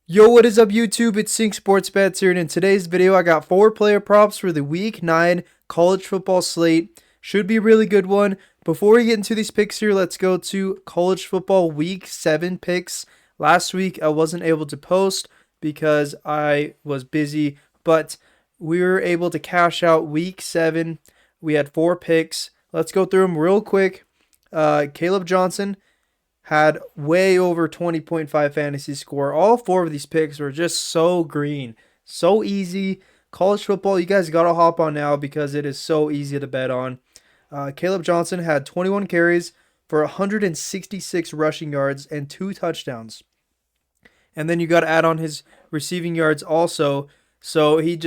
Yo, what is up YouTube? It's Sync Sports Bets here, and in today's video I got 4 player props for the Week 9 college football slate. Should be a really good one. Before we get into these picks here, let's go to college football Week 7 picks. Last week I wasn't able to post because I was busy, but we were able to cash out Week 7. We had 4 picks. Let's go through them real quick. Caleb Johnson had way over 20.5 fantasy score. All 4 of these picks were just so green, so easy. College football, you guys got to hop on now because it is so easy to bet on. Caleb Johnson had 21 carries for 166 rushing yards and 2 touchdowns. And then you got to add on his receiving yards also. So he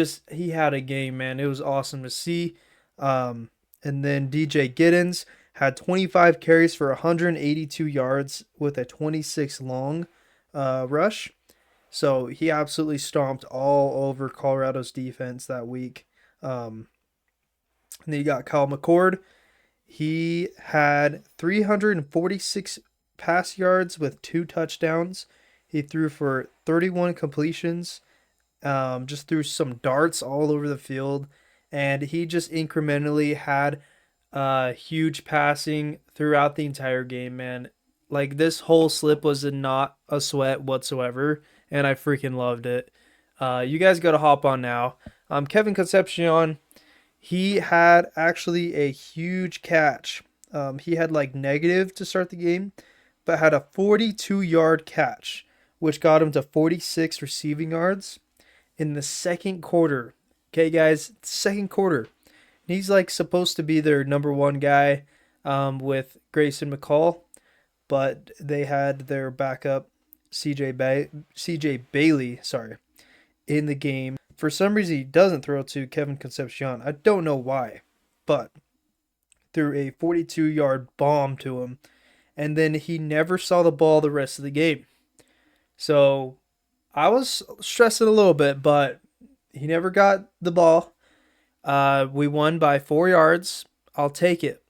had a game, man. It was awesome to see. And then DJ Giddens had 25 carries for 182 yards with a 26 long rush. So he absolutely stomped all over Colorado's defense that week. And then you got Kyle McCord. He had 346 pass yards with 2 touchdowns. He threw for 31 completions, just threw some darts all over the field. And he just incrementally had huge passing throughout the entire game, man. Like, this whole slip was not a sweat whatsoever, and I freaking loved it. You guys got to hop on now. Kevin Concepcion, he had actually a huge catch. He had like negative to start the game, but had a 42-yard catch, which got him to 46 receiving yards in the second quarter. Okay, guys, second quarter. He's like supposed to be their number one guy with Grayson McCall, but they had their backup CJ Bailey, in the game. For some reason, he doesn't throw to Kevin Concepcion. I don't know why, but threw a 42-yard bomb to him, and then he never saw the ball the rest of the game. So I was stressing a little bit, but he never got the ball. We won by 4 yards. I'll take it.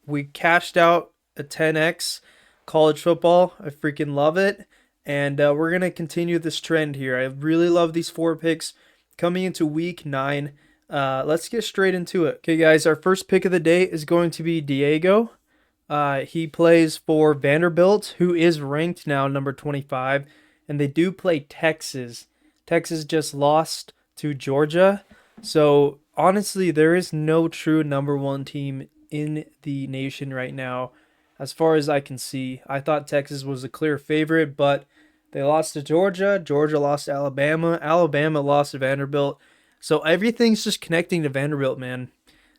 We cashed out a 10x college football. I freaking love it. And we're going to continue this trend here. I really love these 4 picks coming into week 9. Let's get straight into it. Okay, guys, our first pick of the day is going to be Diego. He plays for Vanderbilt, who is ranked now number 25. And they do play Texas. Texas just lost to Georgia. So honestly, there is no true number 1 team in the nation right now, as far as I can see. I thought Texas was a clear favorite, but they lost to Georgia. Georgia lost to Alabama. Alabama lost to Vanderbilt. So everything's just connecting to Vanderbilt, man.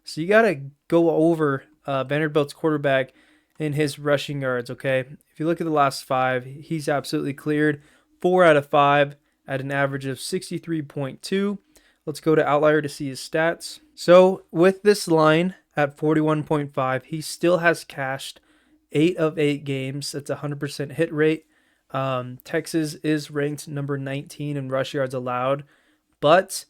So you got to go over Vanderbilt's quarterback and his rushing yards, okay? If you look at the last 5, he's absolutely cleared. 4 out of 5 at an average of 63.2. Let's go to Outlier to see his stats. So with this line at 41.5, he still has cashed 8 of 8 games. That's a 100% hit rate. Texas is ranked number 19 in rush yards allowed, but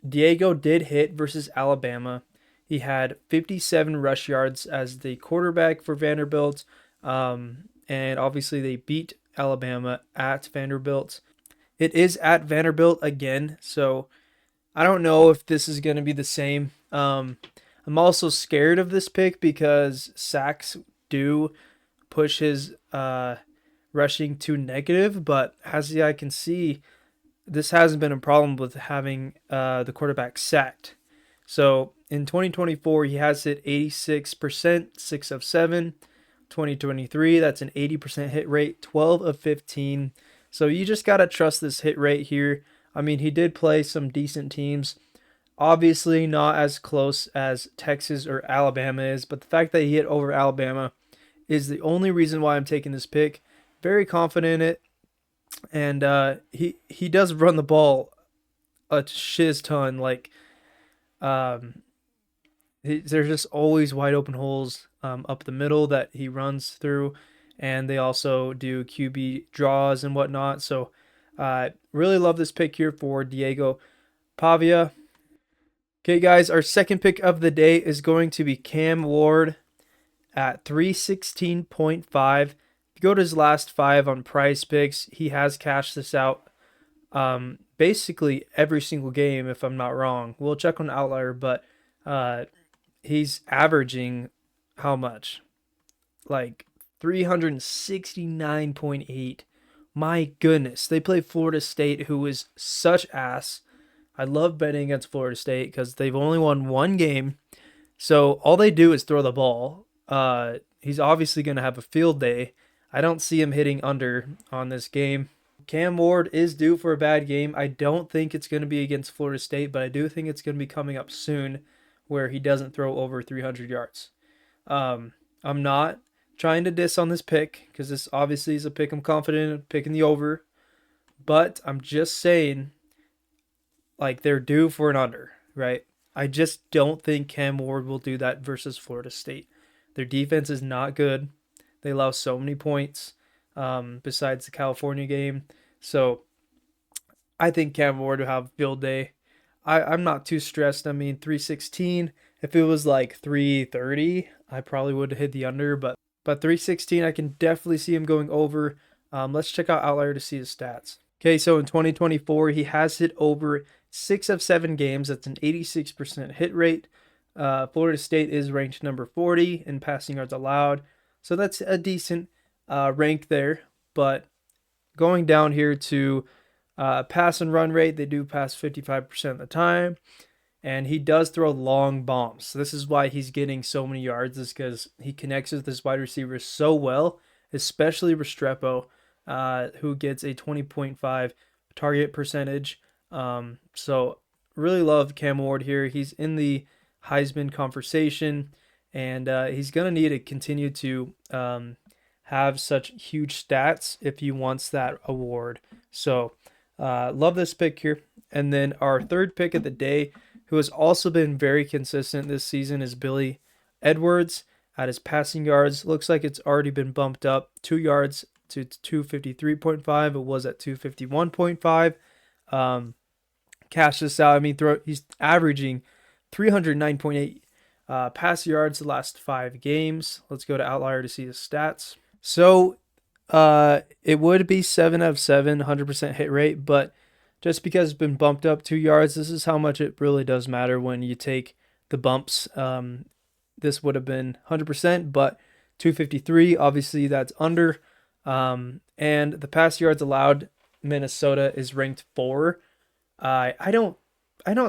Diego did hit versus Alabama. He had 57 rush yards as the quarterback for Vanderbilt, and obviously they beat Alabama at Vanderbilt. It is at Vanderbilt again, so I don't know if this is going to be the same. I'm also scared of this pick because sacks do push his rushing to negative, but as I can see, this hasn't been a problem with having the quarterback sacked. So in 2024, he has hit 86%, 6 of 7. 2023, that's an 80% hit rate, 12 of 15. So you just got to trust this hit rate here. I mean, he did play some decent teams. Obviously not as close as Texas or Alabama is, but the fact that he hit over Alabama is the only reason why I'm taking this pick. Very confident in it. And he does run the ball a shiz ton. Like, there's just always wide open holes up the middle that he runs through. And they also do QB draws and whatnot. So really love this pick here for Diego Pavia. Okay, guys, our second pick of the day is going to be Cam Ward at 316.5. If you go to his last 5 on Prizepicks, he has cashed this out basically every single game, if I'm not wrong. We'll check on Outlier, but he's averaging how much? Like 369.8. My goodness. They play Florida State, who is such ass. I love betting against Florida State because they've only won 1 game. So all they do is throw the ball. He's obviously going to have a field day. I don't see him hitting under on this game. Cam Ward is due for a bad game. I don't think it's going to be against Florida State, but I do think it's going to be coming up soon where he doesn't throw over 300 yards. I'm not trying to diss on this pick because this obviously is a pick I'm confident in picking the over, but I'm just saying, like, they're due for an under, right? I just don't think Cam Ward will do that versus Florida State. Their defense is not good. They allow so many points besides the California game. So I think Cam Ward will have a field day. I'm not too stressed. I mean, 316. If it was like 330, I probably would have hit the under. But 316, I can definitely see him going over. Let's check out Outlier to see his stats. Okay, so in 2024, he has hit over 6 of 7 games. That's an 86% hit rate. Florida State is ranked number 40 in passing yards allowed. So that's a decent rank there. But going down here to pass and run rate, they do pass 55% of the time. And he does throw long bombs. So this is why he's getting so many yards, is because he connects with his wide receivers so well, especially Restrepo, who gets a 20.5 target percentage. So really love Cam Ward here. He's in the Heisman conversation, and he's going to need to continue to have such huge stats if he wants that award. So love this pick here. And then our third pick of the day, who has also been very consistent this season, is Billy Edwards at his passing yards. Looks like it's already been bumped up 2 yards to 253.5. It was at 251.5. Cash this out. I mean, he's averaging 309.8 pass yards the last 5 games. Let's go to Outlier to see his stats. So it would be 7 out of 7, 100% hit rate, but just because it's been bumped up 2 yards, this is how much it really does matter when you take the bumps. This would have been 100%, but 253, obviously that's under. And the pass yards allowed, Minnesota is ranked 4. I don't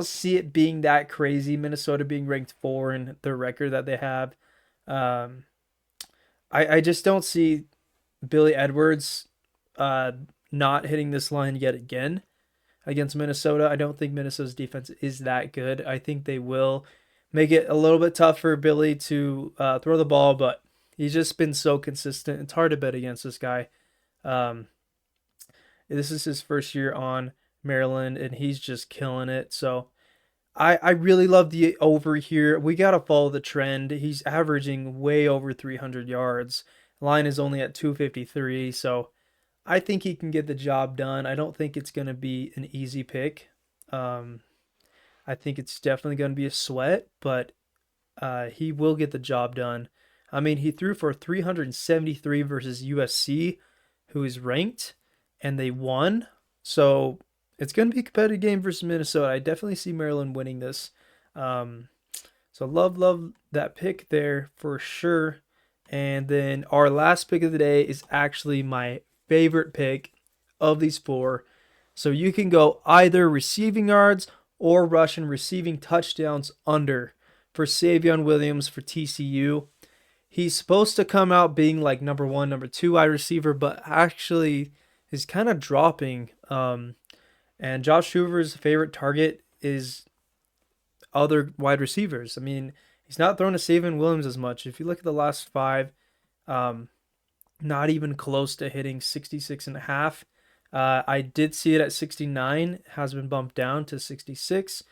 see it being that crazy, Minnesota being ranked 4 in the record that they have. I just don't see Billy Edwards not hitting this line yet again against Minnesota. I don't think Minnesota's defense is that good. I think they will make it a little bit tough for Billy to throw the ball, but he's just been so consistent. It's hard to bet against this guy. This is his first year on Maryland, and he's just killing it. So I really love the over here. We got to follow the trend. He's averaging way over 300 yards. Line is only at 253, so I think he can get the job done. I don't think it's going to be an easy pick. I think it's definitely going to be a sweat, but he will get the job done. I mean, he threw for 373 versus USC, who is ranked, and they won. So it's going to be a competitive game versus Minnesota. I definitely see Maryland winning this. So love that pick there for sure. And then our last pick of the day is actually my favorite pick of these 4. So you can go either receiving yards or rush and receiving touchdowns under for Savion Williams for TCU. He's supposed to come out being like number 1, number 2 wide receiver, but actually is kind of dropping. And Josh Hoover's favorite target is other wide receivers. I mean, he's not throwing to Savion Williams as much. If you look at the last 5, not even close to hitting 66.5. I did see it at 69, has been bumped down to 66,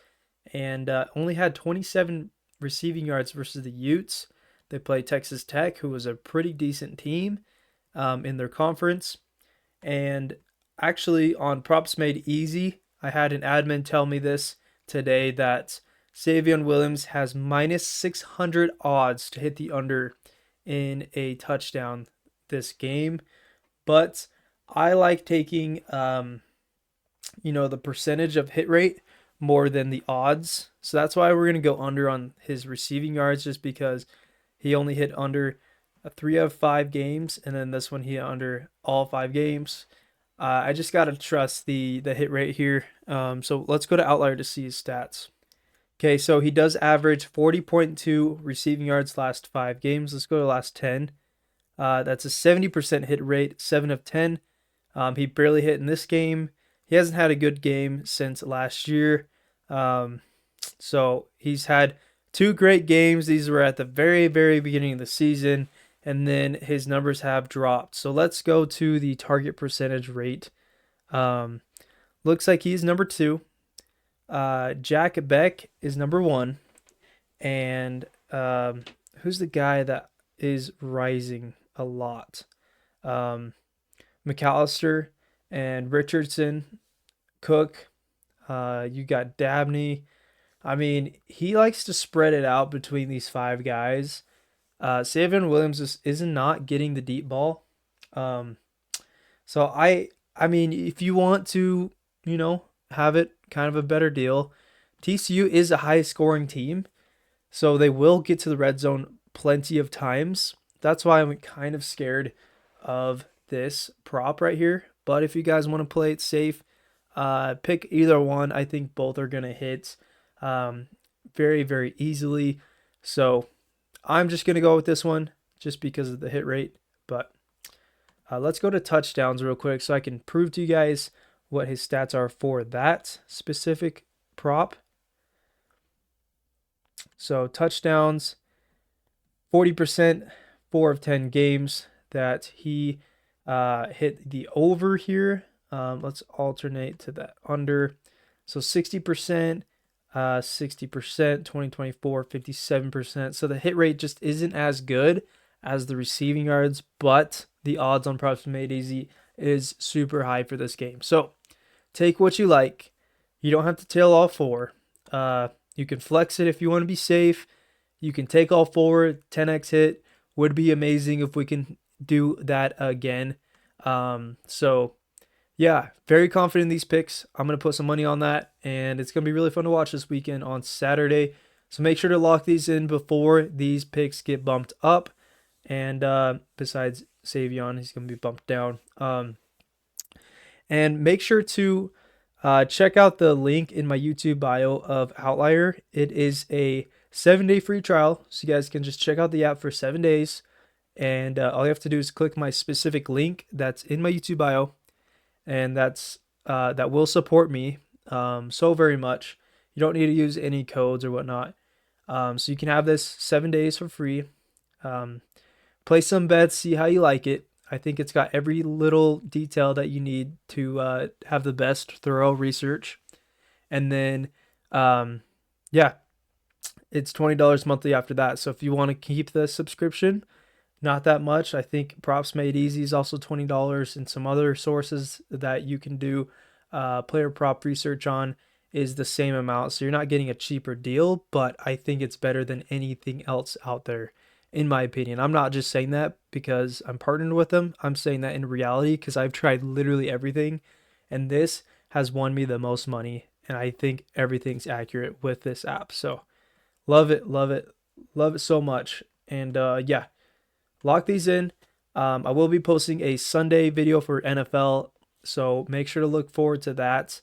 and only had 27 receiving yards versus the Utes. They play Texas Tech, who was a pretty decent team in their conference. And actually, on Props Made Easy, I had an admin tell me this today that Savion Williams has minus 600 odds to hit the under in a touchdown this game, but I like taking the percentage of hit rate more than the odds. So that's why we're going to go under on his receiving yards, just because he only hit under 3 of 5 games, and then this one he hit under all 5 games. I just got to trust the hit rate here. So let's go to Outlier to see his stats. Okay, so he does average 40.2 receiving yards last 5 games. Let's go to last 10. That's a 70% hit rate, 7 of 10. He barely hit in this game. He hasn't had a good game since last year. So he's had 2 great games. These were at the very, very beginning of the season, and then his numbers have dropped. So let's go to the target percentage rate. Looks like he's number 2. Jack Beck is number 1. And who's the guy that is rising a lot? McAllister and Richardson, Cook. You got Dabney. I mean, he likes to spread it out between these 5 guys. Savion Williams is not getting the deep ball. So I mean, if you want to, have it kind of a better deal, TCU is a high scoring team, so they will get to the red zone plenty of times. That's why I'm kind of scared of this prop right here. But if you guys want to play it safe, pick either one. I think both are going to hit very, very easily. So I'm just going to go with this one just because of the hit rate. But let's go to touchdowns real quick so I can prove to you guys what his stats are for that specific prop. So touchdowns, 40%, 4 of 10 games that he hit the over here. Let's alternate to that under. So 60%, 60%, 2024, 57%. So the hit rate just isn't as good as the receiving yards, but the odds on props made easy is super high for this game. So take what you like. You don't have to tail all 4. You can flex it if you want to be safe. You can take all 4. 10x hit would be amazing if we can do that again. So yeah, very confident in these picks. I'm going to put some money on that, and it's going to be really fun to watch this weekend on Saturday. So make sure to lock these in before these picks get bumped up. And besides Savion, he's going to be bumped down. And make sure to check out the link in my YouTube bio of Outlier. It is a 7-day free trial, so you guys can just check out the app for 7 days. And all you have to do is click my specific link that's in my YouTube bio, and that will support me so very much. You don't need to use any codes or whatnot. So you can have this 7 days for free. Play some bets, see how you like it. I think it's got every little detail that you need to have the best thorough research. And then, yeah, it's $20 monthly after that. So if you want to keep the subscription, not that much. I think Props Made Easy is also $20, and some other sources that you can do player prop research on is the same amount. So you're not getting a cheaper deal, but I think it's better than anything else out there, in my opinion. I'm not just saying that because I'm partnered with them. I'm saying that in reality because I've tried literally everything, and this has won me the most money, and I think everything's accurate with this app. So love it, love it, love it so much. And yeah, lock these in. I will be posting a Sunday video for NFL, so make sure to look forward to that.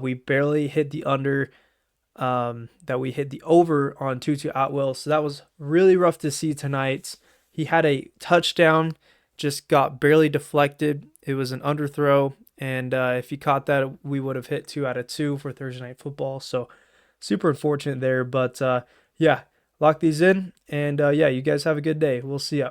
We barely hit the under, that we hit the over on Tutu Atwell, so that was really rough to see tonight. He had a touchdown, just got barely deflected. It was an underthrow, and if he caught that, we would have hit 2 out of 2 for Thursday Night Football, so super unfortunate there. But yeah, lock these in, and yeah, you guys have a good day. We'll see ya.